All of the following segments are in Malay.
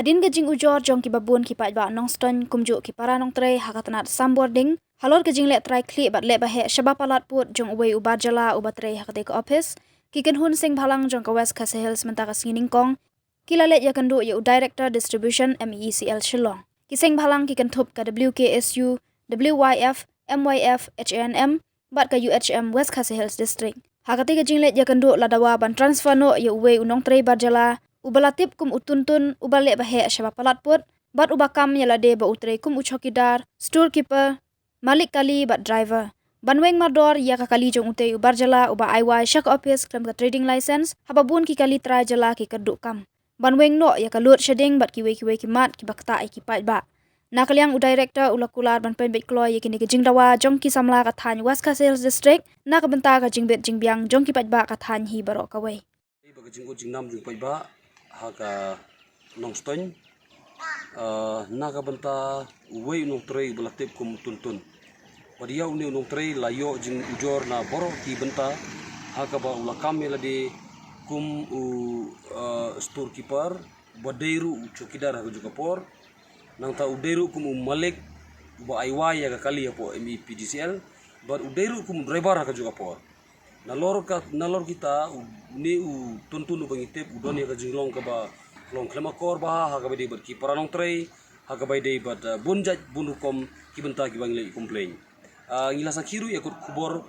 Hadin gajing ujor jong ki babun ki pat ba nong ston kumjuk ki para nong tre hakatanat sambording halor gajing le try kli bat le bahe shaba palat put jong uwei ubar jala ubat tre hakate ko office ki kan hun sing bhalang jong ka west khase hills mentaka singning kong ki la le ya kan du ya director distribution MECL Shillong ki sing bhalang ki kan thup ka WKSU WYF MYF HNM bat ka UHM West Khase Hills district hakate gajing le ya kan du ladawa ban transfer no ya uwei unong tre bar jala ubalatip kum utuntun ubale bahe shaba palat put bat ubakam yalade ba utre kum uchokidar storekeeper malik kali bat driver banweng mador ya ka kali jong ute ubar jala uba IY shak office klam ka trading license hababun ki kali tra jala ki kaduk kam banweng no ya ka load shedding bat kiwe ki mat ki bakta ai ki pat ba nakaliang u director ulakular ban pen bet kloy yakini ke jingdawa jong ki samla ka than West Khase Hills district nak benta ka jingbet jingbiang jong ki pat ba ka than hi barok ka we ba jingko jingnam jing pat ba haka nongston naga banta uwei nong trei belatip kum tuntun padia uni nong trei layo jing ujor na boro ki banta haka ba ulakam lade kum storekeeper badeiru chokidar haka juga por nang ta udeiru kum malik ba aiwa ya kali apo MEPDCL bar udeiru kum driver haka juga por nalor kita ni tuntun bangitip udon ya jinglong ka ba long klemakor ba ha ka bade bar ki paranong trei ha ka bade bat bunjat bunukom ki benta ki bangle complain ngila sakiru ya kubor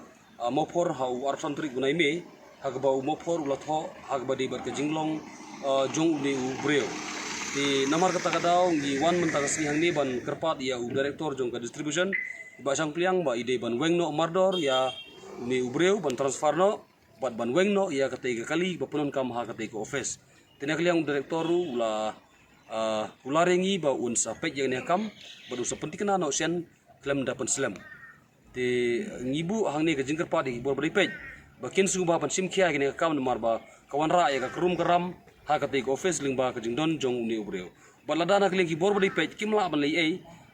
mopor ha arfantri gunai me ha ka ba mopor ulatho ha ka bade bar ka jinglong jong ni ubreo di namar kata kadau ngi wan menta ka sihang ni ban kerpat ya director jong ka distribution ba sang pliang ba ide ban wengno mardor ya ni ubreu ban transfer no bat ban weng no ia kate kali bapunon kam ha kate ko office tinak liang direktor ula ularengi ba un sapek yang ne kam badu sepenting kana no sen klem dapan slam ti ngibu hang ni ke jingker pa di bor bari pej bakin su ba pan sim khia gene kam mar ba kawan ra ya ka krum karam ha kate ko office ling ba ka jingdon jong ni ubreu balada nak ling ki bor bari pej kimla ban lei ei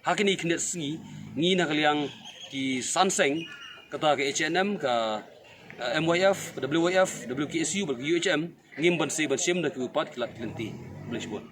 hakini knet singi ngi nak liang ki sanseng kata ke HNM ka MYF, WYF, WKSU, UHM ngim ban se ban sim da ki upat kilat lenti boleh sebut